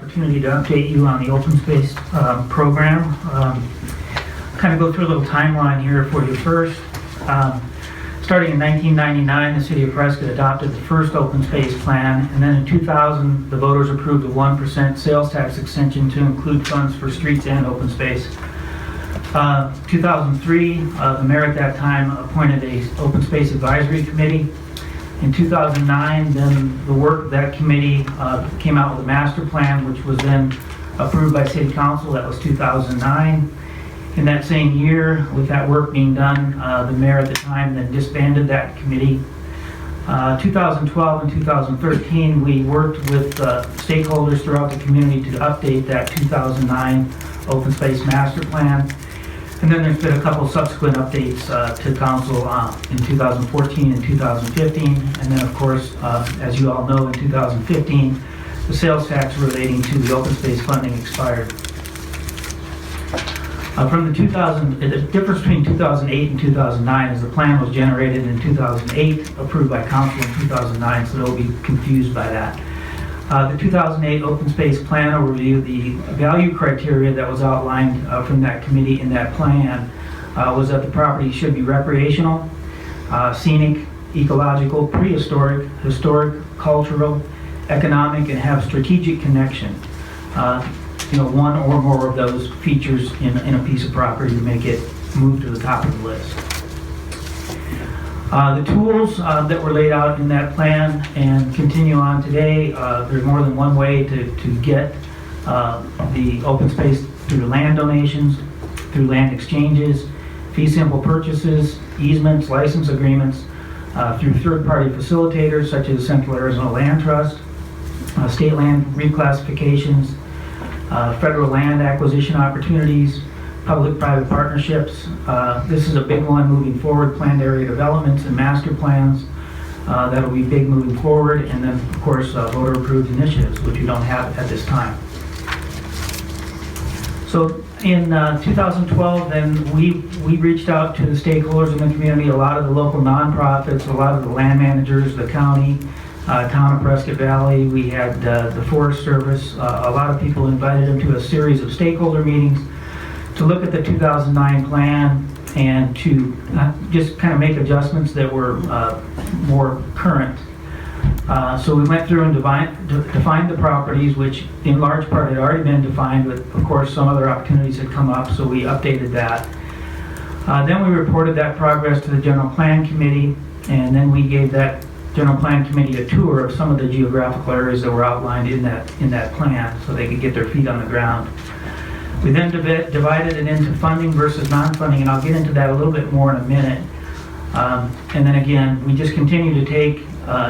opportunity to update you on the open space program. Kind of go through a little timeline here for you first. Starting in 1999, the city of Prescott adopted the first open space plan, and then in 2000, the voters approved a 1% sales tax extension to include funds for streets and open space. 2003, the mayor at that time appointed a open space advisory committee. In 2009, then the work of that committee came out with a master plan, which was then approved by city council. That was 2009. In that same year, with that work being done, the mayor at the time then disbanded that committee. 2012 and 2013, we worked with stakeholders throughout the community to update that 2009 open space master plan. And then there's been a couple subsequent updates to council in 2014 and 2015. And then, of course, as you all know, in 2015, the sales tax relating to the open space funding expired. The difference between 2008 and 2009 is the plan was generated in 2008, approved by council in 2009, so they'll be confused by that. The 2008 open space plan overview, the value criteria that was outlined from that committee in that plan was that the property should be recreational, scenic, ecological, prehistoric, historic, cultural, economic, and have strategic connection. One or more of those features in a piece of property to make it move to the top of the list. The tools that were laid out in that plan and continue on today, there's more than one way to get the open space through land donations, through land exchanges, fee simple purchases, easements, license agreements, through third-party facilitators such as Central Arizona Land Trust, state land reclassifications, federal land acquisition opportunities, public-private partnerships. This is a big one moving forward, planned area developments and master plans. That'll be big moving forward. And then, of course, voter-approved initiatives, which we don't have at this time. So in 2012, then we reached out to the stakeholders in the community, a lot of the local nonprofits, a lot of the land managers, the county, town of Prescott Valley. We had the Forest Service. A lot of people invited them to a series of stakeholder meetings to look at the 2009 plan and to just kind of make adjustments that were more current. So we went through and defined the properties, which in large part had already been defined, but of course some other opportunities had come up, so we updated that. Then we reported that progress to the General Plan Committee, and then we gave that General Plan Committee a tour of some of the geographical areas that were outlined in that plan so they could get their feet on the ground. We then divided it into funding versus non-funding, and I'll get into that a little bit more in a minute. And then again, we just continue to take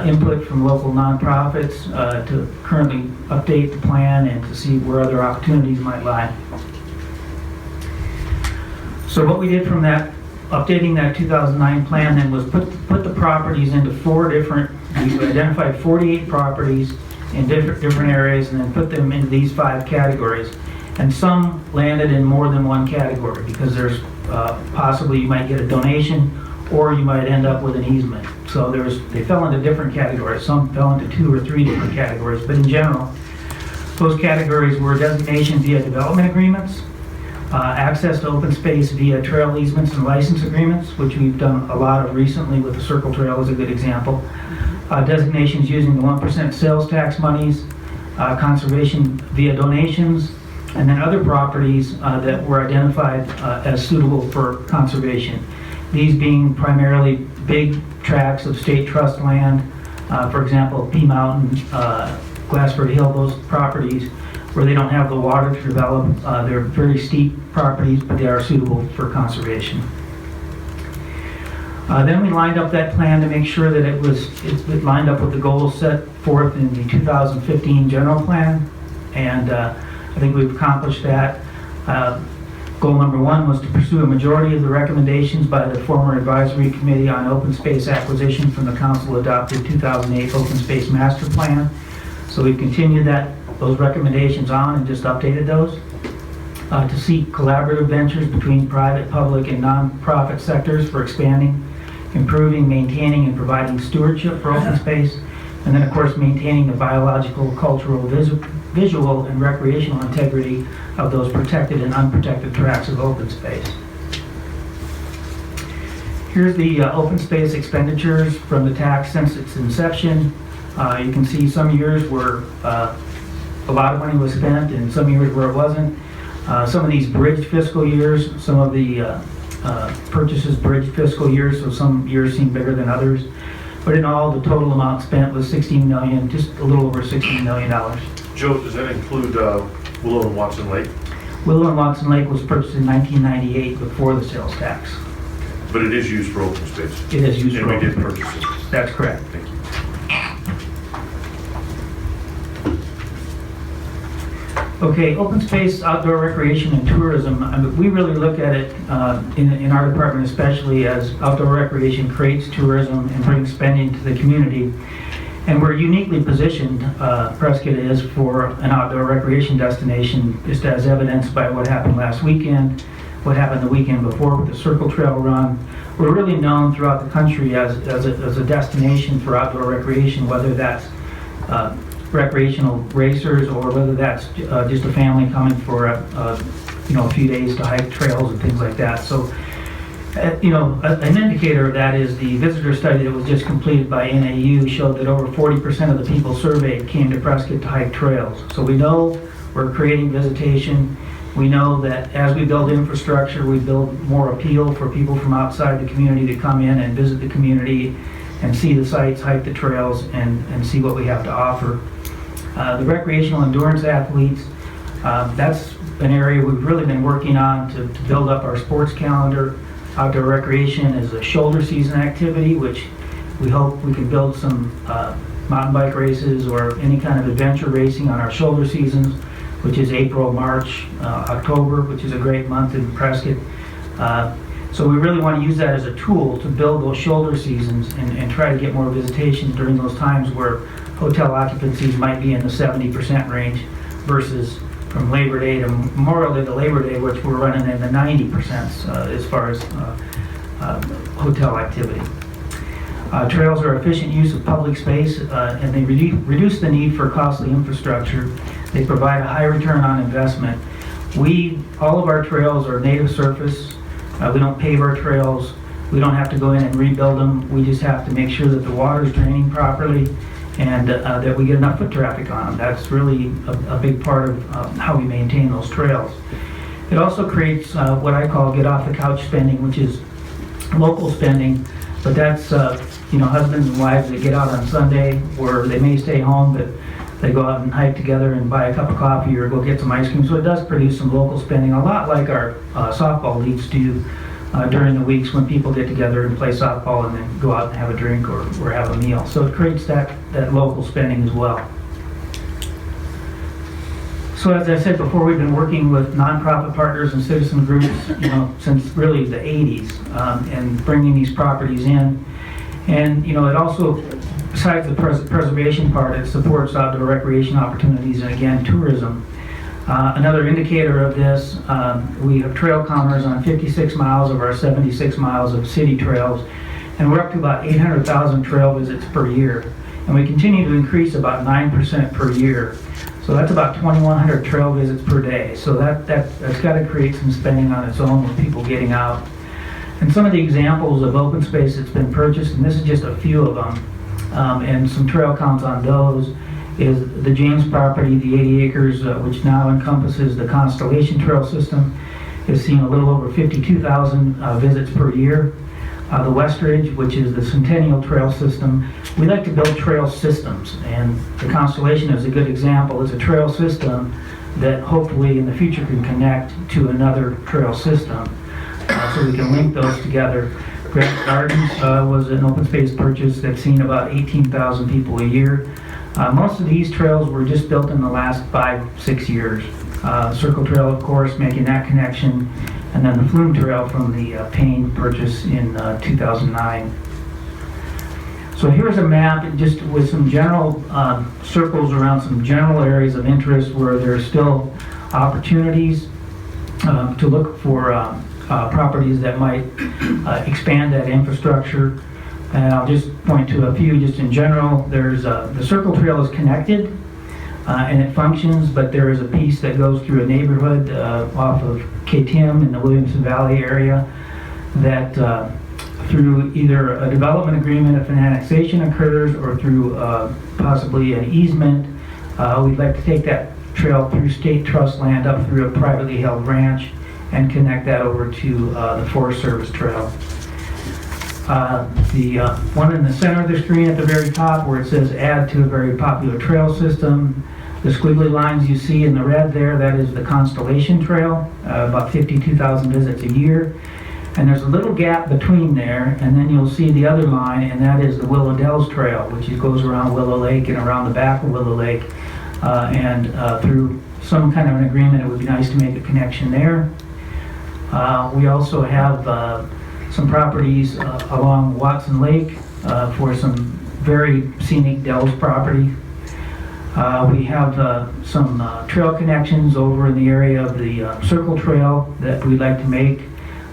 input from local nonprofits to currently update the plan and to see where other opportunities might lie. So what we did from that, updating that 2009 plan then was put the properties into we identified 48 properties in different areas and then put them into these 5 categories. And some landed in more than one category because there's possibly you might get a donation or you might end up with an easement. So they fell into different categories. Some fell into 2 or 3 different categories, but in general, those categories were designation via development agreements, access to open space via trail easements and license agreements, which we've done a lot of recently with the Circle Trail is a good example, designations using the 1% sales tax monies, conservation via donations, and then other properties that were identified as suitable for conservation. These being primarily big tracts of state trust land, for example, Pea Mountain, Glassford Hill, those properties where they don't have the water to develop. They're very steep properties, but they are suitable for conservation. Then we lined up that plan to make sure that it lined up with the goals set forth in the 2015 general plan, and I think we've accomplished that. Goal number 1 was to pursue a majority of the recommendations by the former advisory committee on open space acquisition from the council adopted 2008 open space master plan. So we've continued those recommendations on and just updated those. To seek collaborative ventures between private, public, and nonprofit sectors for expanding, improving, maintaining, and providing stewardship for open space. And then, of course, maintaining the biological, cultural, visual and recreational integrity of those protected and unprotected tracts of open space. Here's the open space expenditures from the tax since its inception. You can see some years where a lot of money was spent and some years where it wasn't. Some of these bridged fiscal years, some of the purchases bridged fiscal years, so some years seem bigger than others. But in all, the total amount spent was $16 million, just a little over $16 million. Joe, does that include Willow and Watson Lake? Willow and Watson Lake was purchased in 1998 before the sales tax. But it is used for open space? It is used for open space. And we did space. purchase it? That's correct. Thank you. Okay, open space, outdoor recreation, and tourism. I mean, we really look at it in our department especially as outdoor recreation creates tourism and brings spending to the community. And we're uniquely positioned, Prescott is, for an outdoor recreation destination, just as evidenced by what happened last weekend, what happened the weekend before with the Circle Trail Run. We're really known throughout the country as a destination for outdoor recreation, whether that's recreational racers or whether that's just a family coming for a few days to hike trails and things like that. So, an indicator of that is the visitor study that was just completed by NAU showed that over 40% of the people surveyed came to Prescott to hike trails. So we know we're creating visitation. We know that as we build infrastructure, we build more appeal for people from outside the community to come in and visit the community and see the sites, hike the trails, and see what we have to offer. The recreational endurance athletes, that's an area we've really been working on to build up our sports calendar. Outdoor recreation is a shoulder season activity, which we hope we can build some mountain bike races or any kind of adventure racing on our shoulder seasons, which is April, March, October, which is a great month in Prescott. So we really want to use that as a tool to build those shoulder seasons and try to get more visitation during those times where hotel occupancies might be in the 70% range versus from Labor Day to Memorial Day to Labor Day, which we're running in the 90% as far as hotel activity. Trails are efficient use of public space and they reduce the need for costly infrastructure. They provide a high return on investment. All of our trails are native surface. We don't pave our trails. We don't have to go in and rebuild them. We just have to make sure that the water is draining properly and that we get enough foot traffic on them. That's really a big part of how we maintain those trails. It also creates what I call get off the couch spending, which is local spending, but that's husbands and wives that get out on Sunday where they may stay home, but they go out and hike together and buy a cup of coffee or go get some ice cream. So it does produce some local spending, a lot like our softball leagues do during the weeks when people get together and play softball and then go out and have a drink or have a meal. So it creates that local spending as well. So as I said before, we've been working with nonprofit partners and citizen groups, since really the 80s, and bringing these properties in. And it also, besides the preservation part, it supports outdoor recreation opportunities and again tourism. Another indicator of this, we have trail counters on 56 miles of our 76 miles of city trails, and we're up to about 800,000 trail visits per year. And we continue to increase about 9% per year. So that's about 2,100 trail visits per day. So that's got to create some spending on its own with people getting out. And some of the examples of open space that's been purchased, and this is just a few of them, and some trail counts on those, is the James property, the 80 acres, which now encompasses the Constellation Trail system, has seen a little over 52,000 visits per year. The Westridge, which is the Centennial Trail system, we like to build trail systems, and the Constellation is a good example. It's a trail system that hopefully in the future can connect to another trail system, so we can link those together. Grant Gardens was an open space purchase that's seen about 18,000 people a year. Most of these trails were just built in the last 5-6 years. Circle Trail, of course, making that connection, and then the Flume Trail from the Payne purchase in 2009. So here's a map just with some general circles around some general areas of interest where there's still opportunities to look for properties that might expand that infrastructure. And I'll just point to a few just in general. There's the Circle Trail is connected and it functions, but there is a piece that goes through a neighborhood off of KTM in the Williamson Valley area that through either a development agreement if an annexation occurs or through possibly an easement, we'd like to take that trail through state trust land up through a privately held ranch and connect that over to the Forest Service trail. The one in the center of the screen at the very top where it says add to a very popular trail system, the squiggly lines you see in the red there, that is the Constellation Trail, about 52,000 visits a year. And there's a little gap between there, and then you'll see the other line, and that is the Willow Dells Trail, which goes around Willow Lake and around the back of Willow Lake. And through some kind of an agreement, it would be nice to make a connection there. We also have some properties along Watson Lake for some very scenic Dells property. We have some trail connections over in the area of the Circle Trail that we'd like to make.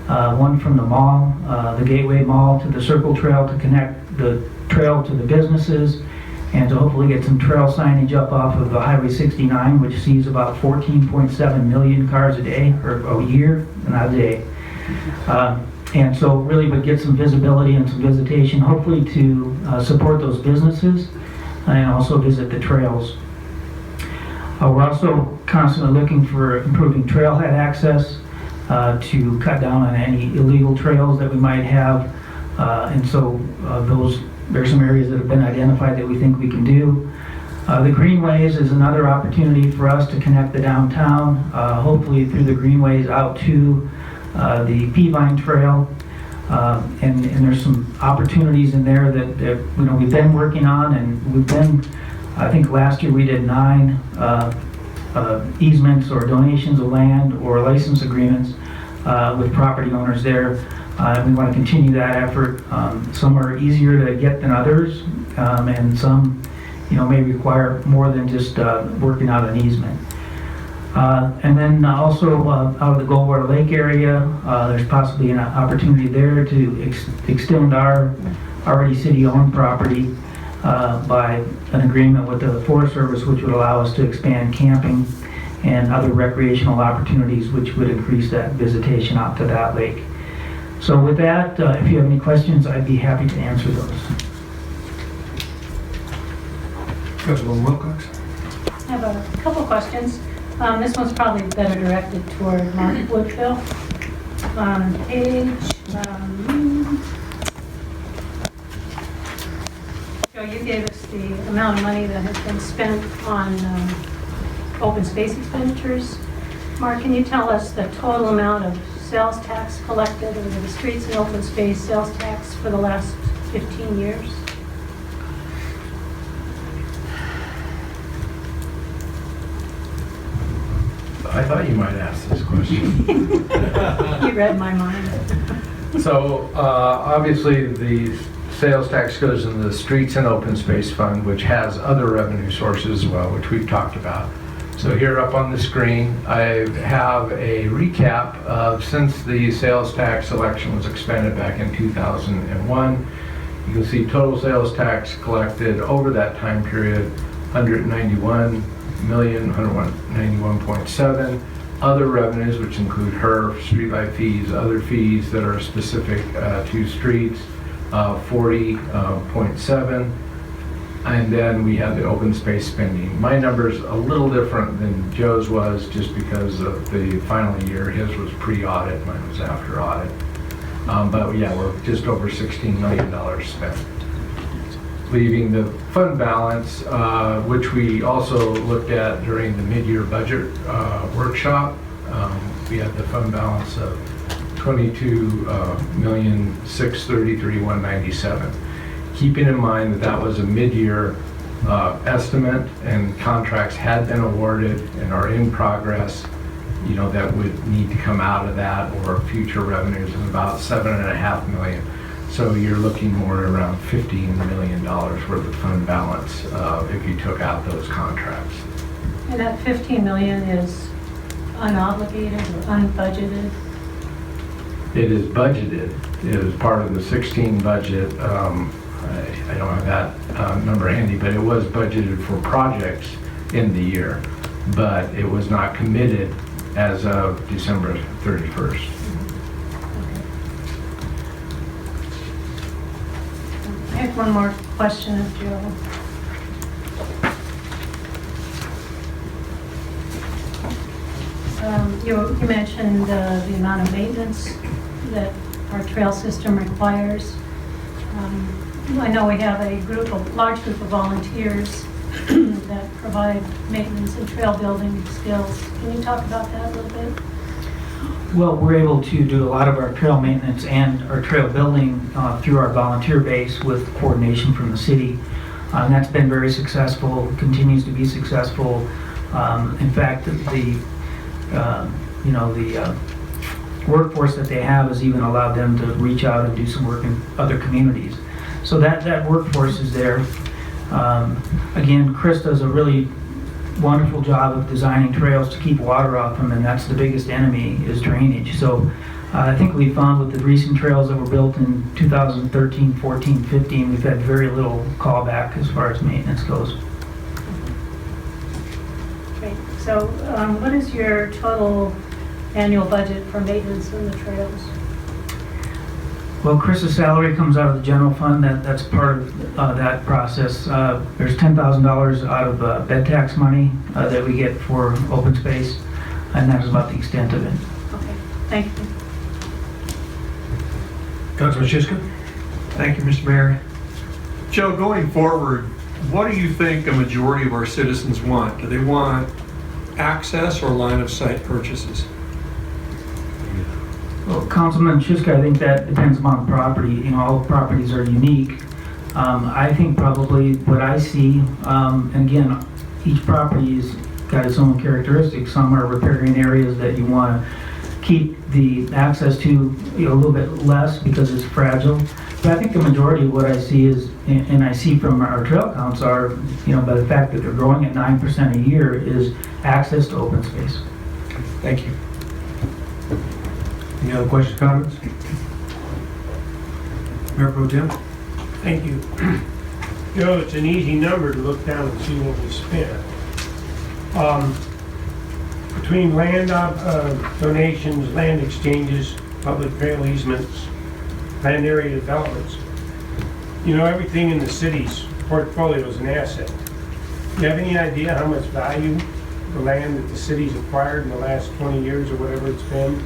One from the mall, the Gateway Mall, to the Circle Trail to connect the trail to the businesses and to hopefully get some trail signage up off of Highway 69, which sees about 14.7 million cars a day, or a year, not a day. And so really would get some visibility and some visitation, hopefully to support those businesses and also visit the trails. We're also constantly looking for improving trailhead access to cut down on any illegal trails that we might have. And so there's some areas that have been identified that we think we can do. The greenways is another opportunity for us to connect the downtown, hopefully through the greenways out to the Peavine Trail. And there's some opportunities in there that we've been working on, and we've been, I think last year we did 9 easements or donations of land or license agreements with property owners there. We want to continue that effort. Some are easier to get than others, and some may require more than just working out an easement. And then also out of the Goldwater Lake area, there's possibly an opportunity there to extend our already city-owned property by an agreement with the Forest Service, which would allow us to expand camping and other recreational opportunities, which would increase that visitation out to that lake. So with that, if you have any questions, I'd be happy to answer those. Councilwoman Wilcox? I have a couple questions. This one's probably better directed toward Mark Woodfill. On page, Joe, you gave us the amount of money that has been spent on open space expenditures. Mark, can you tell us the total amount of sales tax collected over the streets and open space sales tax for the last 15 years? I thought you might ask this question. You read my mind. So obviously the sales tax goes in the Streets and Open Space Fund, which has other revenue sources as well, which we've talked about. So here up on the screen, I have a recap of since the sales tax election was expanded back in 2001. You can see total sales tax collected over that time period, 191.7. Other revenues, which include HERF, streetlight fees, other fees that are specific to streets, 40.7. And then we have the open space spending. My number's a little different than Joe's was just because of the final year. His was pre-audit, mine was after audit. But yeah, we're just over $16 million spent. Leaving the fund balance, which we also looked at during the mid-year budget workshop. We had the fund balance of $22,633,197. Keeping in mind that that was a mid-year estimate and contracts had been awarded and are in progress, that would need to come out of that or future revenues of about $7.5 million. So you're looking more around $15 million worth of fund balance if you took out those contracts. And that $15 million is unobligated or unbudgeted? It is budgeted. It is part of the 16 budget. I don't have that number handy, but it was budgeted for projects in the year, but it was not committed as of December 31st. I have one more question of Joe. You mentioned the amount of maintenance that our trail system requires. I know we have a large group of volunteers that provide maintenance and trail building skills. Can you talk about that a little bit? Well, we're able to do a lot of our trail maintenance and our trail building through our volunteer base with coordination from the city. And that's been very successful, continues to be successful. In fact, the workforce that they have has even allowed them to reach out and do some work in other communities. So that workforce is there. Again, Chris does a really wonderful job of designing trails to keep water off them, and that's the biggest enemy is drainage. So I think we found with the recent trails that were built in 2013, 14, 15, we've had very little callback as far as maintenance goes. Great. So what is your total annual budget for maintenance on the trails? Well, Chris's salary comes out of the general fund. That's part of that process. There's $10,000 out of bed tax money that we get for open space, and that is about the extent of it. Okay, thank you. Councilman Shiska? Thank you, Mr. Mayor. Joe, going forward, what do you think a majority of our citizens want? Do they want access or line of sight purchases? Well, Councilman Shiska, I think that depends upon the property. You know, all properties are unique. I think probably what I see, and again, each property's got its own characteristics. Some are riparian areas that you want to keep the access to a little bit less because it's fragile. But I think the majority of what I see is, and I see from our trail counts are, by the fact that they're growing at 9% a year, is access to open space. Thank you. Any other questions, comments? Mayor Pro Tem? Thank you. Joe, it's an easy number to look down and see what we spent. Between land donations, land exchanges, public trail easements, land area developments, everything in the city's portfolio is an asset. Do you have any idea how much value the land that the city's acquired in the last 20 years or whatever it's been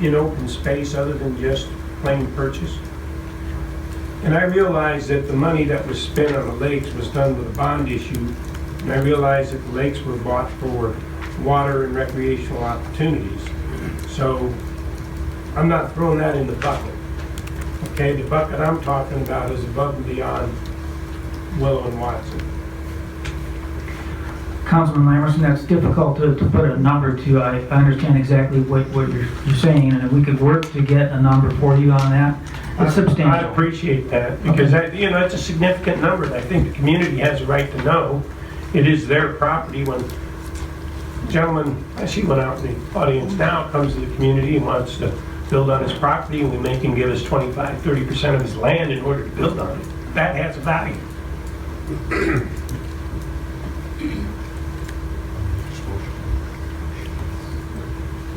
in open space other than just plain purchase? And I realize that the money that was spent on the lakes was done with a bond issue, and I realize that the lakes were bought for water and recreational opportunities. So I'm not throwing that in the bucket. Okay, the bucket I'm talking about is above and beyond Willow and Watson. Councilman Lamerson, that's difficult to put a number to. I understand exactly what you're saying, and if we could work to get a number for you on that, it's substantial. I appreciate that, because it's a significant number, and I think the community has a right to know. It is their property. When a gentleman, I see one out in the audience now, comes to the community and wants to build on his property, and we make him give us 25-30% of his land in order to build on it. That has a value.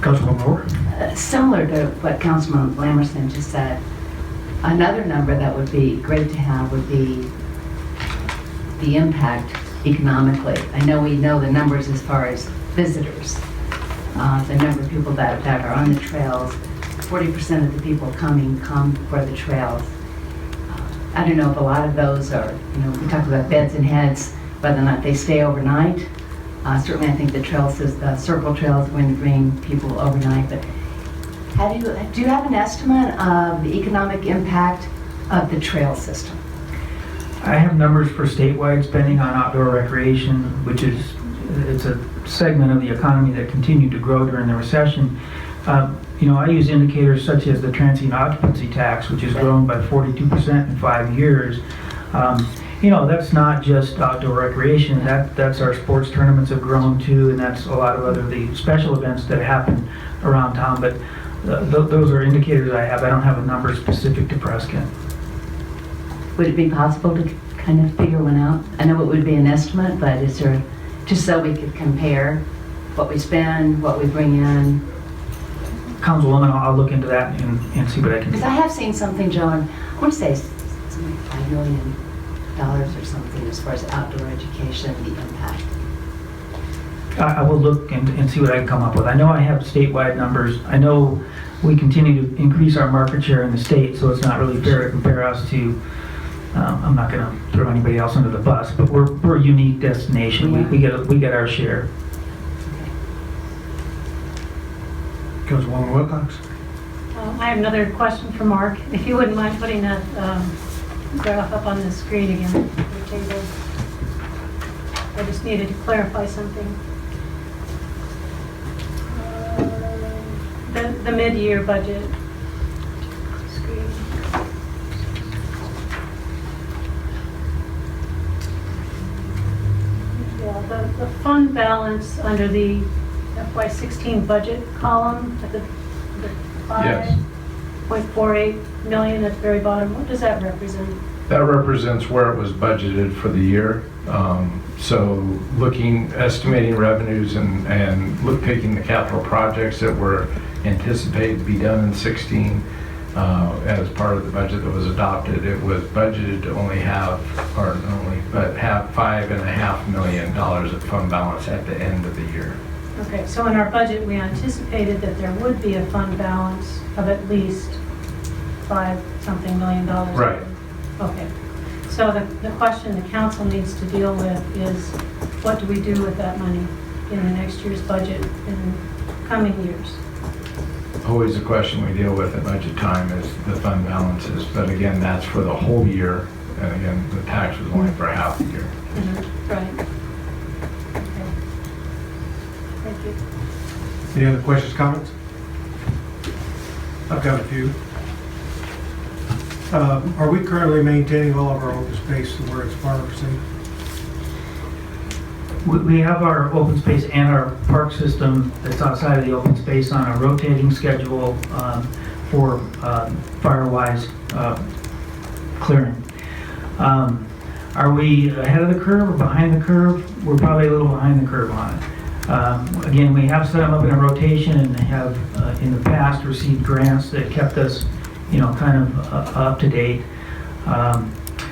Councilman Moore? Similar to what Councilman Lamerson just said, another number that would be great to have would be the impact economically. I know we know the numbers as far as visitors, the number of people that are on the trails. 40% of the people come for the trails. I don't know if a lot of those are, we talk about beds and heads, whether or not they stay overnight. Certainly I think the circle trail is going to bring people overnight, but do you have an estimate of the economic impact of the trail system? I have numbers for statewide spending on outdoor recreation, which it's a segment of the economy that continued to grow during the recession. I use indicators such as the transient occupancy tax, which has grown by 42% in 5 years. That's not just outdoor recreation. That's our sports tournaments have grown too, and that's a lot of the special events that happen around town. But those are indicators I have. I don't have a number specific to Prescott. Would it be possible to kind of figure one out? I know it would be an estimate, but just so we could compare what we spend, what we bring in? Councilwoman, I'll look into that and see what I can Because do. I have seen something, John, I want to say something like $5 million or something as far as outdoor education, the impact. I will look and see what I can come up with. I know I have statewide numbers. I know we continue to increase our market share in the state, so it's not really fair to compare us to, I'm not going to throw anybody else under the bus, but we're a unique destination. We get our share. Councilwoman Wilcox? I have another question for Mark. If you wouldn't mind putting that graph up on the screen again, the table. I just needed to clarify something. The mid-year budget. Screen. Yeah, the fund balance under the FY16 budget column at the Yes. 5.48 million at the very bottom, what does that represent? That represents where it was budgeted for the year. So estimating revenues and taking the capital projects that were anticipated to be done in 16 as part of the budget that was adopted. It was budgeted to have $5.5 million of fund balance at the end of the year. Okay, so in our budget, we anticipated that there would be a fund balance of at least $5-something million. Right. Okay, so the question the council needs to deal with is, what do we do with that money in the next year's budget in coming years? Always a question we deal with at budget time is the fund balances, but again, that's for the whole year, and again, the tax was only for half the year. Right. Okay. Thank you. Any other questions, comments? I've got a few. Are we currently maintaining all of our open space where it's fire safe? We have our open space and our park system that's outside of the open space on a rotating schedule for fire-wise clearing. Are we ahead of the curve or behind the curve? We're probably a little behind the curve on it. Again, we have set them up in a rotation and have in the past received grants that kept us, kind of up to date.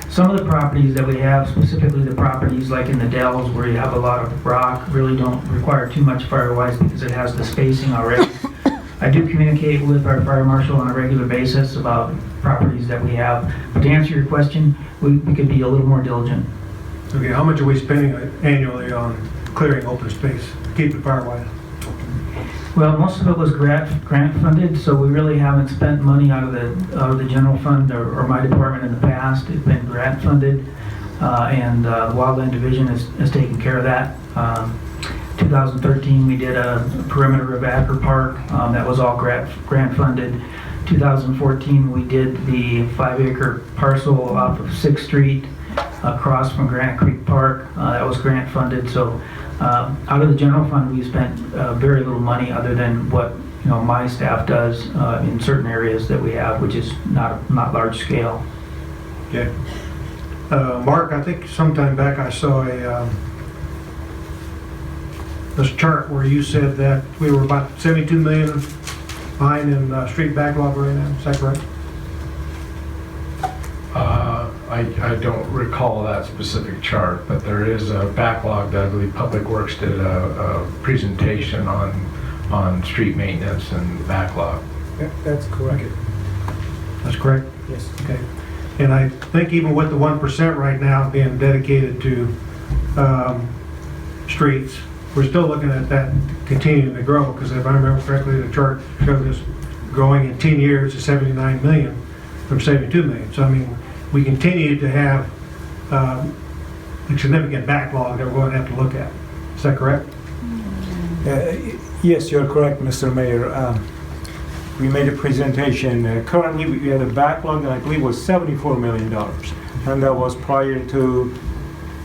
Some of the properties that we have, specifically the properties like in the Dells where you have a lot of rock, really don't require too much fire-wise because it has the spacing already. I do communicate with our fire marshal on a regular basis about properties that we have. But to answer your question, we could be a little more diligent. Okay, how much are we spending annually on clearing open space, keep it fire-wise? Well, most of it was grant funded, so we really haven't spent money out of the general fund or my department in the past. It's been grant funded, and the Wildland Division has taken care of that. 2013, we did a perimeter of Acker Park. That was all grant funded. 2014, we did the 5-acre parcel off of 6th Street across from Granite Creek Park. That was grant funded. So out of the general fund, we spent very little money other than what my staff does in certain areas that we have, which is not large scale. Okay. Mark, I think sometime back I saw this chart where you said that we were about 72 million behind in street backlog right now. Is that correct? I don't recall that specific chart, but there is a backlog that I believe Public Works did a presentation on street maintenance and backlog. Yeah, that's correct. Okay. That's correct? Yes. Okay. And I think even with the 1% right now being dedicated to streets, we're still looking at that continuing to grow, because if I remember correctly, the chart showed us growing in 10 years to 79 million from 72 million. So I mean, we continue to have a significant backlog that we're going to have to look at. Is that correct? Yes, you're correct, Mr. Mayor. We made a presentation. Currently, we have a backlog that I believe was $74 million, and that was prior to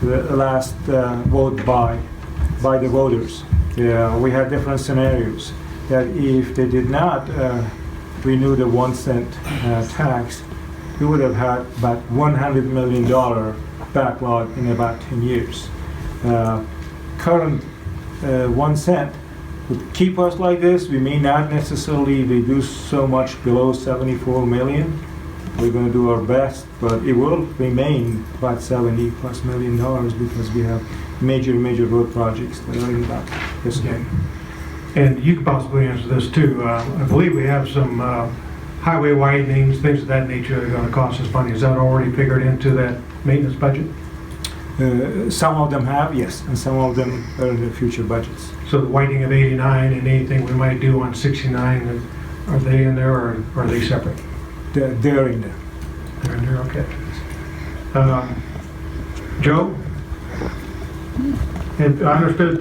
the last vote by the voters. We had different scenarios that if they did not renew the 1 cent tax, we would have had about $100 million backlog in about 10 years. current 1 cent would keep us like this. We may not necessarily reduce so much below 74 million. We're going to do our best, but it will remain about $70+ million because we have major road projects that are in that. Yes, Okay. And you could possibly answer this too. I believe we have some highway widenings, things of that nature that are going to cost us money. Is that already figured into that maintenance budget? Some of them have, yes, and some of them are in the future budgets. So the widening of 89 and anything we might do on 69, are they in there or are they separate? They're in there. They're in there, okay. Joe? I understood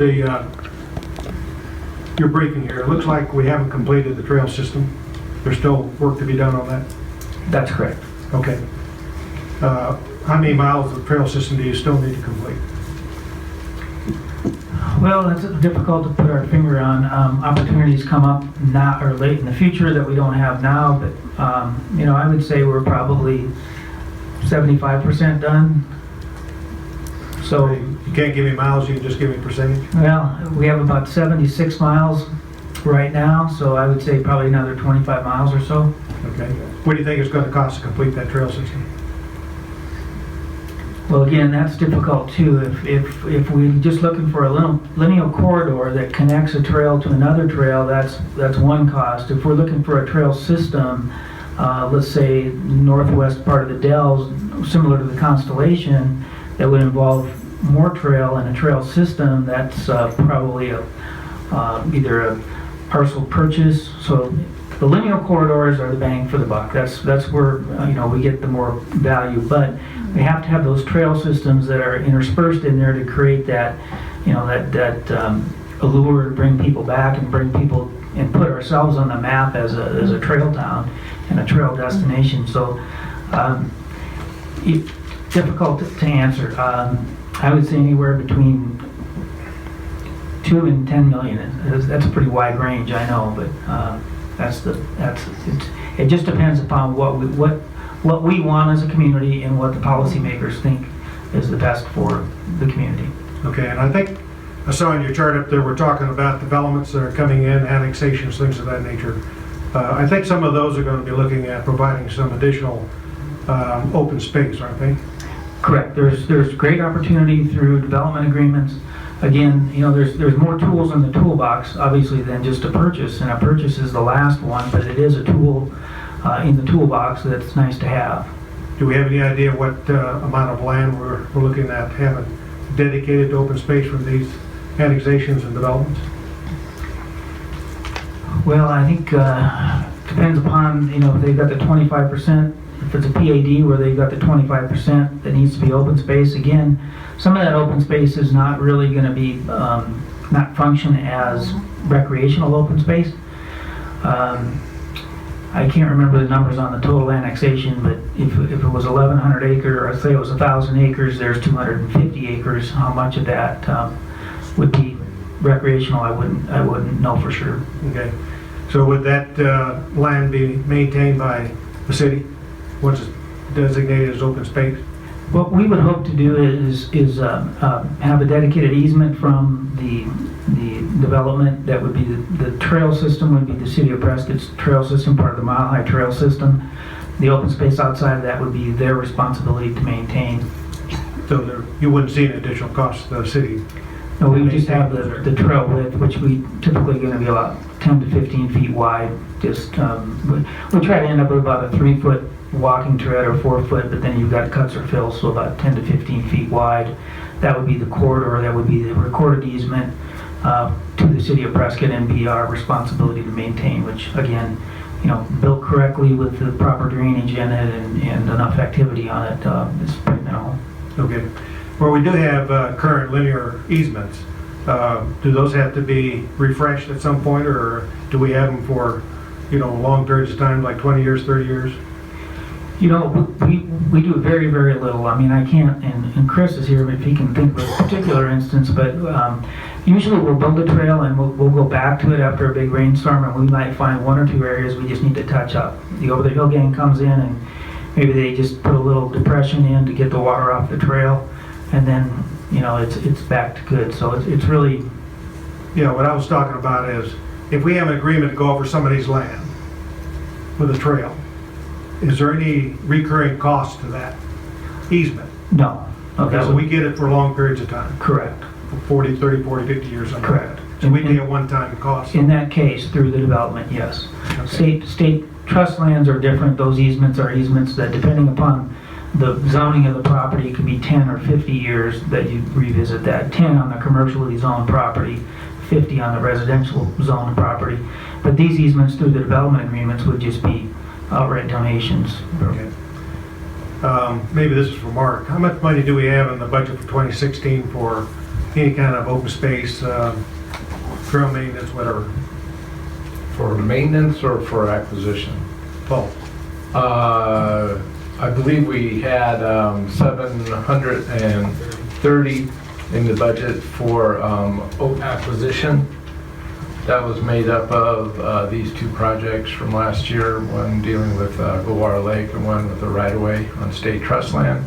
your briefing here. It looks like we haven't completed the trail system. There's still work to be done on that? That's correct. Okay. How many miles of trail system do you still need to complete? Well, it's difficult to put our finger on. Opportunities come up now or late in the future that we don't have now, but I would say we're probably 75% done. So, You can't give me miles, you can just give me percentage? well, we have about 76 miles right now, so I would say probably another 25 miles or so. Okay. What do you think it's going to cost to complete that trail system? Well, again, that's difficult too. If we're just looking for a linear corridor that connects a trail to another trail, that's one cost. If we're looking for a trail system, let's say northwest part of the Dells, similar to the Constellation, that would involve more trail and a trail system, that's probably either a parcel purchase. So the linear corridors are the bang for the buck. That's where we get the more value. But we have to have those trail systems that are interspersed in there to create that, that allure to bring people back and bring people and put ourselves on the map as a trail town and a trail destination. So difficult to answer. I would say anywhere between 2 and 10 million. That's a pretty wide range, I know, but it just depends upon what we want as a community and what the policymakers think is the best for the community. Okay, and I think I saw in your chart up there, we're talking about developments that are coming in, annexations, things of that nature. I think some of those are going to be looking at providing some additional open space, aren't they? Correct. There's great opportunity through development agreements. Again, there's more tools in the toolbox, obviously, than just a purchase, and a purchase is the last one, but it is a tool in the toolbox that's nice to have. Do we have any idea what amount of land we're looking at having dedicated to open space from these annexations and developments? Well, I think depends upon, if they've got the 25%, if it's a PAD where they've got the 25% that needs to be open space. Again, some of that open space is not really going to be, not function as recreational open space. I can't remember the numbers on the total annexation, but if it was 1,100 acre, or say it was 1,000 acres, there's 250 acres. How much of that would be recreational, I wouldn't know for sure. Okay. So would that land be maintained by the city once it's designated as open space? What we would hope to do is have a dedicated easement from the development. That would be the trail system would be the city of Prescott's trail system, part of the Mile High Trail system. The open space outside of that would be their responsibility to maintain. So you wouldn't see an additional cost to the city? No, we would just have the trail width, which we typically going to be about 10 to 15 feet wide. Just we try to end up with about a 3-foot walking tread or 4 foot, but then you've got cuts or fills, so about 10 to 15 feet wide. That would be the corridor. That would be the recorded easement to the city of Prescott and be our responsibility to maintain, which again, built correctly with the proper drainage in it and enough activity on it, it's pretty minimal. Okay. Well, we do have current linear easements. Do those have to be refreshed at some point, or do we have them for, long periods of time, like 20 years, 30 years? We do very, very little. I mean, I can't, and Chris is here if he can think of a particular instance, but usually we'll build a trail and we'll go back to it after a big rainstorm, and we might find 1 or 2 areas we just need to touch up. The Over the Hill gang comes in and maybe they just put a little depression in to get the water off the trail, and then you know, it's back to good. So it's really, Yeah, what I was talking about is, if we have an agreement to go over somebody's land with a trail, is there any recurring cost to that easement? no. Okay, That so would- we get it for long periods of time, Correct. 40, 30, 40, 50 years, something like Correct. that. So we pay a one-time cost. In that case, through the development, yes. Okay. State trust lands are different. Those easements are easements that, depending upon the zoning of the property, it could be 10 or 50 years that you revisit that. 10 on the commercially zoned property, 50 on the residential zoned property. But these easements through the development agreements would just be outright donations. Okay. Maybe this is for Mark. How much money do we have in the budget for 2016 for any kind of open space, trail maintenance, whatever? For maintenance or for acquisition? Both. I believe we had 730 in the budget for oak acquisition. That was made up of these two projects from last year, one dealing with Goldwater Lake and one with the right-of-way on state trust land.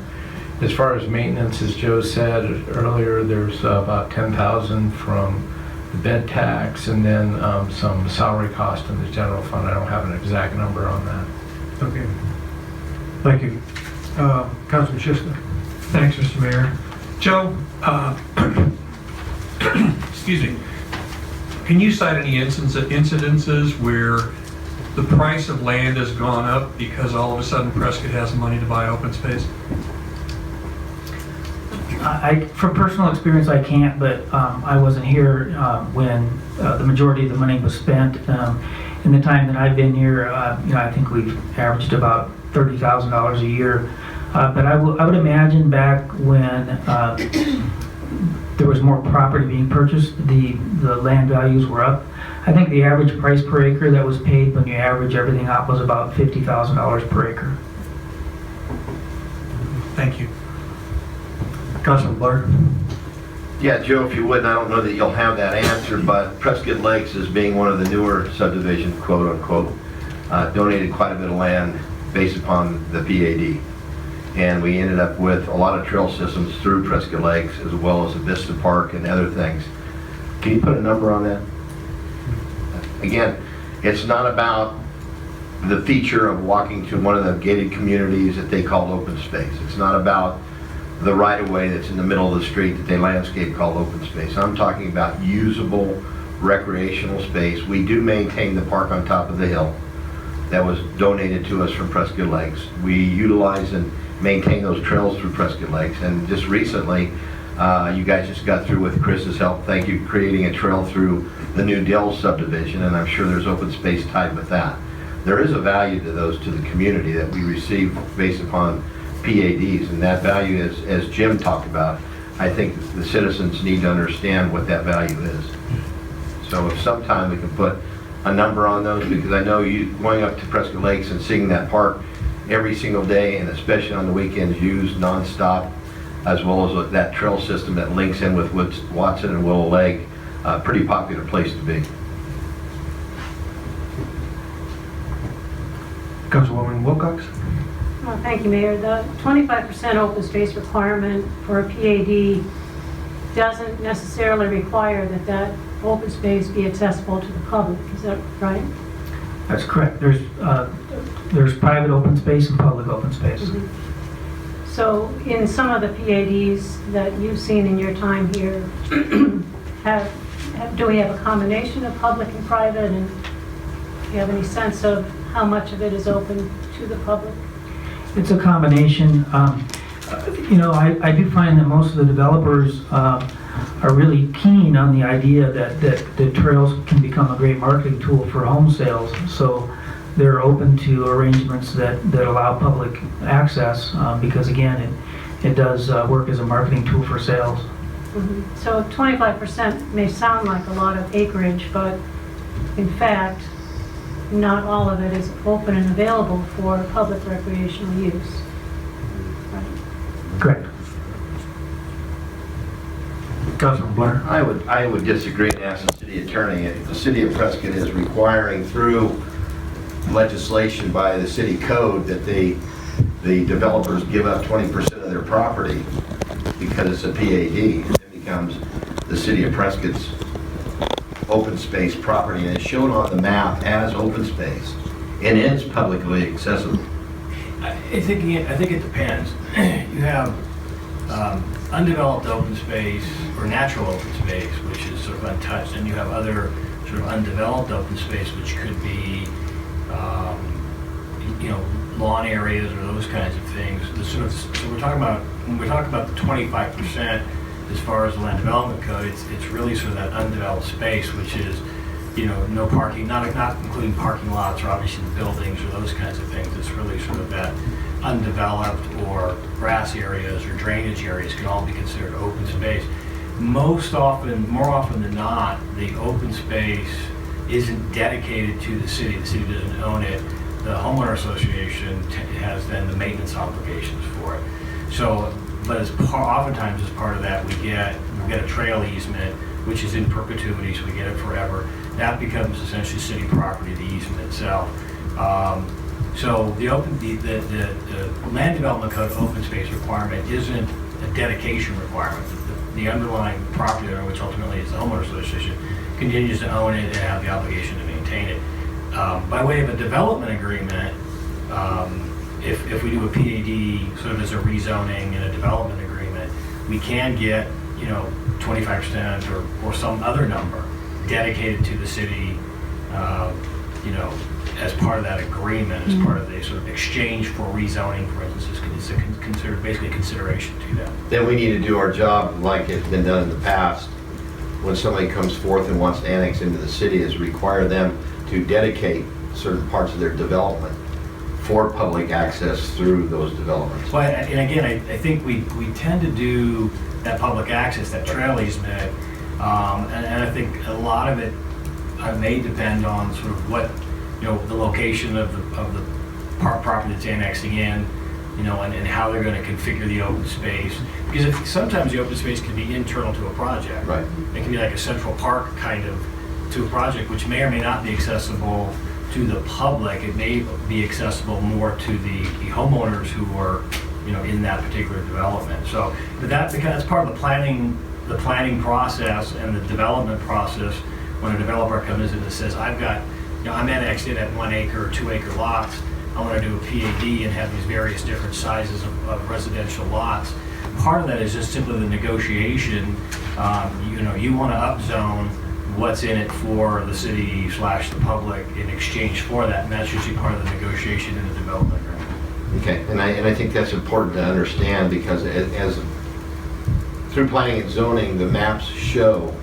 As far as maintenance, as Joe said earlier, there's about 10,000 from the bed tax and then some salary cost in the general fund. I don't have an exact number on that. Okay. Thank you. Councilman Schistler. Thanks, Mr. Mayor. Joe, excuse me, can you cite any incidences where the price of land has gone up because all of a sudden Prescott has money to buy open space? From personal experience, I can't, but I wasn't here when the majority of the money was spent. In the time that I've been here, you know, I think we've averaged about $30,000 a year. But I would imagine back when there was more property being purchased, the land values were up. I think the average price per acre that was paid when you average everything out was about $50,000 per acre. Thank you. Councilman Blair. Yeah, Joe, if you would, and I don't know that you'll have that answer, but Prescott Lakes, as being one of the newer subdivisions, quote unquote, donated quite a bit of land based upon the PAD. And we ended up with a lot of trail systems through Prescott Lakes, as well as a Vista Park and other things. Can you put a number on that? Again, it's not about the feature of walking to one of the gated communities that they call open space. It's not about the right-of-way that's in the middle of the street that they landscape called open space. I'm talking about usable recreational space. We do maintain the park on top of the hill that was donated to us from Prescott Lakes. We utilize and maintain those trails through Prescott Lakes, and just recently, you guys just got through with Chris's help, thank you, creating a trail through the new Dell subdivision, and I'm sure there's open space tied with that. There is a value to those to the community that we receive based upon PADs, and that value is, as Jim talked about, I think the citizens need to understand what that value is. So if sometime we can put a number on those, because I know you going up to Prescott Lakes and seeing that park every single day, and especially on the weekends, used nonstop, as well as that trail system that links in with Watson and Willow Lake, pretty popular place to be. Councilwoman Wilcox. Well, thank you, Mayor. The 25% open space requirement for a PAD doesn't necessarily require that that open space be accessible to the public. Is that right? That's correct. There's private open space and public open space. Mhm. So in some of the PADs that you've seen in your time here, do we have a combination of public and private? And do you have any sense of how much of it is open to the public? It's a combination. You know, I do find that most of the developers are really keen on the idea that the trails can become a great marketing tool for home sales. So they're open to arrangements that allow public access because, again, it does work as a marketing tool for sales. Mhm. So 25% may sound like a lot of acreage, but in fact, not all of it is open and available for public recreational use. Right. Correct. Councilman Blair. I would disagree and ask the city attorney. If the city of Prescott is requiring through legislation by the city code that the developers give up 20% of their property, because it's a PAD, it becomes the city of Prescott's open space property, and it's shown on the map as open space, and it's publicly accessible. I think it depends. You have undeveloped open space or natural open space, which is sort of untouched, and you have other sort of undeveloped open space, which could be, lawn areas or those kinds of things. So we're talking about, when we talk about the 25% as far as the land development code, it's really sort of that undeveloped space, which is, no parking, not including parking lots or obviously the buildings or those kinds of things. It's really sort of that undeveloped or grass areas or drainage areas can all be considered open space. More often than not, the open space isn't dedicated to the city. The city doesn't own it. The homeowner association has then the maintenance obligations for it. So, but oftentimes as part of that, we get a trail easement, which is in perpetuity, so we get it forever. That becomes essentially city property, the easement itself. So the land development code open space requirement isn't a dedication requirement. The underlying property owner, which ultimately is the homeowner association, continues to own it and have the obligation to maintain it. By way of a development agreement, if we do a PAD sort of as a rezoning and a development agreement, we can get 25% or some other number dedicated to the city, as part of that agreement, as part of the sort of exchange for rezoning, for instance, is considered basically a consideration to them. Then we need to do our job like it's been done in the past. When somebody comes forth and wants to annex into the city, is require them to dedicate certain parts of their development for public access through those developments. Well, and again, I think we tend to do that public access, that trail easement, and I think a lot of it may depend on sort of what, the location of the property that's annexing in, and how they're going to configure the open space. Because sometimes the open space can be internal to a project. Right. It can be like a central park kind of to a project, which may or may not be accessible to the public. It may be accessible more to the homeowners who are, in that particular development. So, but that's part of the planning process and the development process. When a developer comes in and says, I'm annexed in at 1 acre or 2 acre lots, I want to do a PAD and have these various different sizes of residential lots. Part of that is just simply the negotiation. You want to upzone what's in it for the city / the public in exchange for that, and that's usually part of the negotiation in the development agreement. Okay, and I think that's important to understand, because as through planning and zoning, the maps show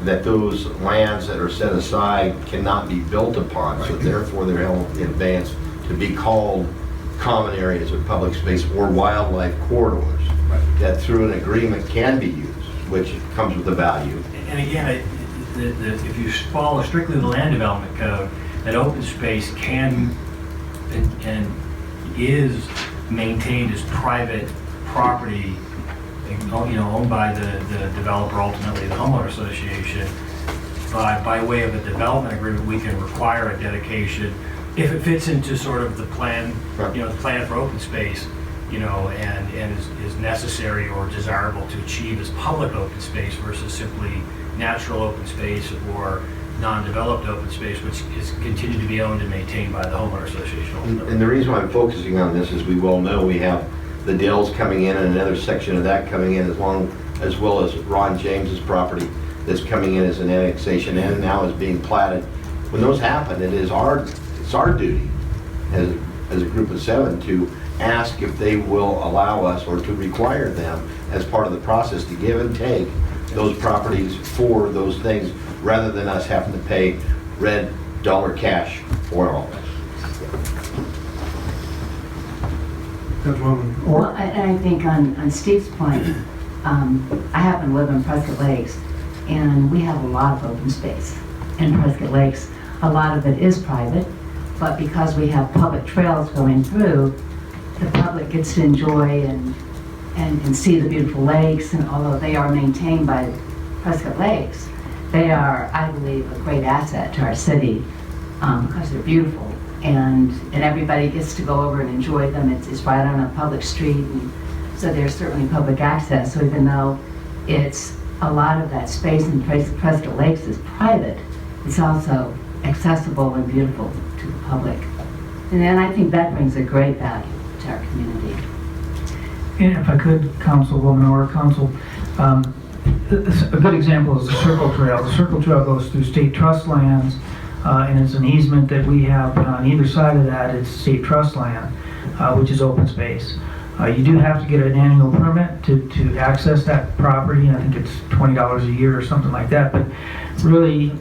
that those lands that are set aside cannot be built upon, so therefore they're held in advance to be called common areas of public space or wildlife corridors, that through an agreement can be used, which comes with a value. And again, if you follow strictly the land development code, that open space can and is maintained as private property, owned by the developer, ultimately the homeowner association. By way of a development agreement, we can require a dedication if it fits into sort of the plan, the plan for open space, and is necessary or desirable to achieve as public open space versus simply natural open space or non-developed open space, which is continued to be owned and maintained by the homeowner association. And the reason why I'm focusing on this is we well know we have the Dells coming in and another section of that coming in, as well as Ron James's property that's coming in as an annexation and now is being platted. When those happen, it's our duty as a group of 7 to ask if they will allow us or to require them as part of the process to give and take those properties for those things, rather than us having to pay red dollar cash for all of it. Well, and I think on Steve's point, I happen to live in Prescott Lakes, and we have a lot of open space in Prescott Lakes. A lot of it is private, but because we have public trails going through, the public gets to enjoy and see the beautiful lakes, and although they are maintained by Prescott Lakes, they are, I believe, a great asset to our city because they're beautiful. And everybody gets to go over and enjoy them. It's right on a public street, and so there's certainly public access. So even though it's a lot of that space in Prescott Lakes is private, it's also accessible and beautiful to the public. And then I think that brings a great value to our community. And if I could, Councilwoman or Council, a good example is the Circle Trail. The Circle Trail goes through state trust lands, and it's an easement that we have, but on either side of that, it's state trust land, which is open space. You do have to get an annual permit to access that property. I think it's $20 a year or something like that, but really,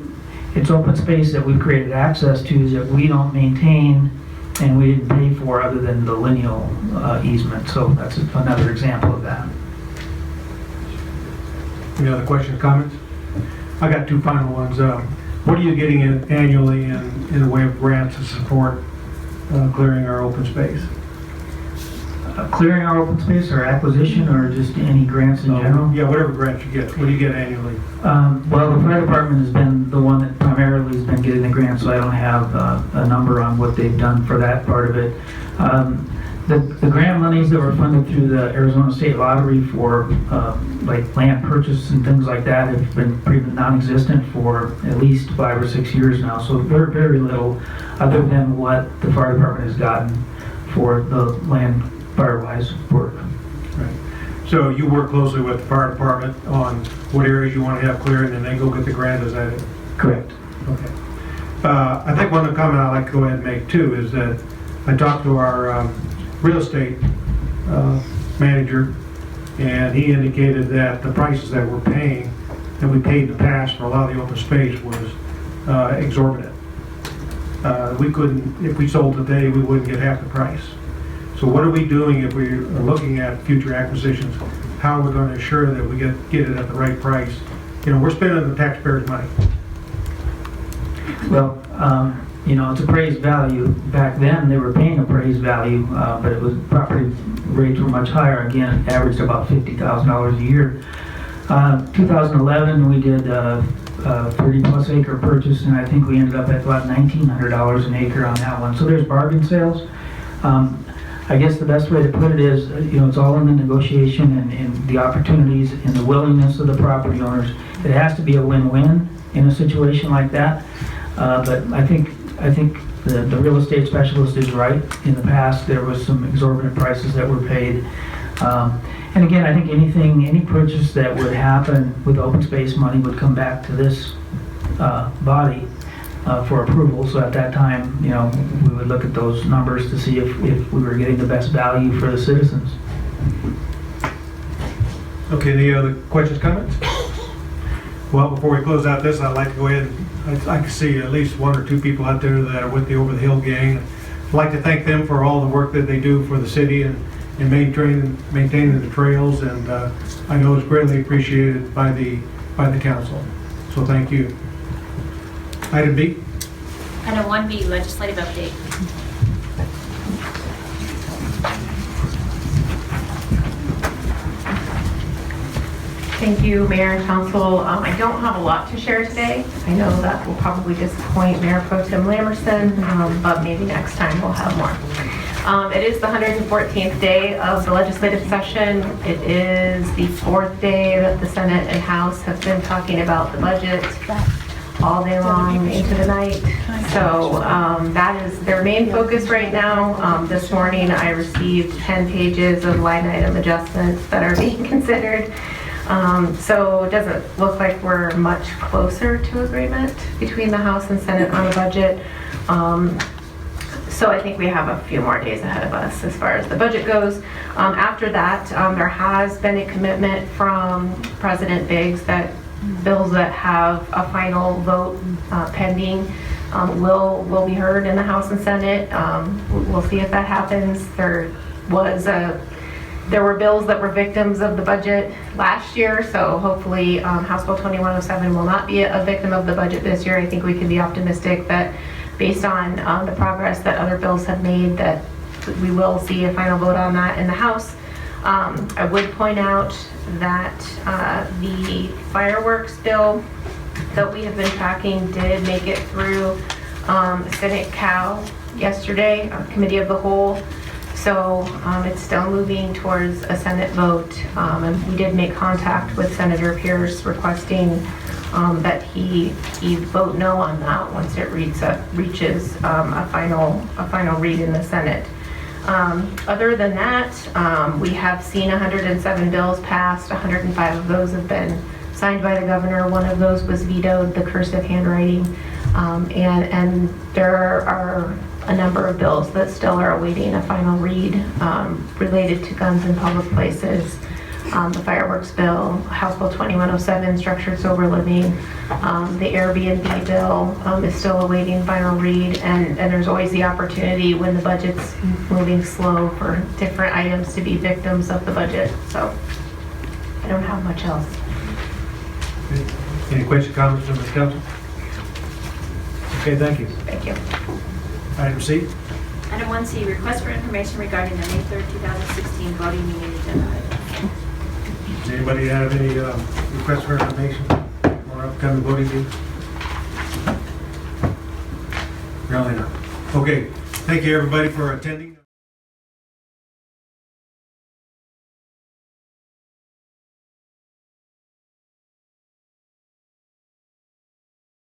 it's open space that we've created access to that we don't maintain and we didn't pay for other than the lineal easement. So that's another example of that. Any other questions, comments? I got two final ones. What are you getting in annually in the way of grants to support clearing our open space? Clearing our open space or acquisition or just any grants in general? Yeah, whatever grants you get. What do you get annually? Well, the fire department has been the one that primarily has been getting the grants, so I don't have a number on what they've done for that part of it. The grant monies that were funded through the Arizona State Lottery for like land purchase and things like that have been pretty non-existent for at least 5 or 6 years now. So very, very little other than what the fire department has gotten for the land fire-wise work. Right. So you work closely with the fire department on what areas you want to have cleared and then go get the grant, is that it? Correct. Okay. I think one comment I'd like to go ahead and make too is that I talked to our real estate manager, and he indicated that the prices that we're paying, that we paid in the past for a lot of the open space was exorbitant. We couldn't, if we sold today, we wouldn't get half the price. So what are we doing if we are looking at future acquisitions? How are we going to ensure that we get it at the right price? You know, we're spending the taxpayers' money. Well, you know, it's appraised value. Back then, they were paying appraised value, but it was property rates were much higher. Again, it averaged about $50,000 a year. 2011, we did a 30-plus acre purchase, and I think we ended up at about $1,900 an acre on that one. So there's bargain sales. I guess the best way to put it is, you know, it's all in the negotiation and the opportunities and the willingness of the property owners. It has to be a win-win in a situation like that. But I think the real estate specialist is right. In the past, there was some exorbitant prices that were paid. And again, I think any purchase that would happen with open space money would come back to this body for approval. So at that time, you know, we would look at those numbers to see if we were getting the best value for the citizens. Okay, any other questions, comments? Well, before we close out this, I'd like to go ahead and I can see at least 1 or 2 people out there that are with the Over the Hill gang. I'd like to thank them for all the work that they do for the city and maintaining the trails, and I know it's greatly appreciated by the council. So thank you. Item B. Item 1B, legislative update. Thank you, Mayor and Council. I don't have a lot to share today. I know that will probably disappoint Mayor Pro Tem Lamberson, but maybe next time we'll have more. It is the 114th day of the legislative session. It is the 4th day that the Senate and House have been talking about the budget all day long into the night. So that is their main focus right now. This morning I received 10 pages of line item adjustments that are being considered. So it doesn't look like we're much closer to agreement between the House and Senate on the budget. So I think we have a few more days ahead of us as far as the budget goes. After that, there has been a commitment from President Biggs that bills that have a final vote pending will be heard in the House and Senate. We'll see if that happens. There were bills that were victims of the budget last year, so hopefully House Bill 2107 will not be a victim of the budget this year. I think we can be optimistic that based on the progress that other bills have made, that we will see a final vote on that in the House. I would point out that the fireworks bill that we have been tracking did make it through Senate Cal yesterday, Committee of the Whole. So it's still moving towards a Senate vote. And we did make contact with Senator Pierce requesting that he vote no on that once it reaches a final read in the Senate. Other than that, we have seen 107 bills passed. 105 of those have been signed by the governor. One of those was vetoed, the cursive handwriting. And there are a number of bills that still are awaiting a final read related to guns in public places. The fireworks bill, House Bill 2107, structured sober living, the Airbnb bill is still awaiting final read, and there's always the opportunity when the budget's moving slow for different items to be victims of the budget. So I don't have much else. Any questions, comments from the council? Okay, thank you. Thank you. Item C. Item 1C, request for information regarding the May 3rd, 2016 voting meeting agenda item. Does anybody have any requests for information or upcoming voting meetings? Apparently not. Okay, thank you everybody for attending.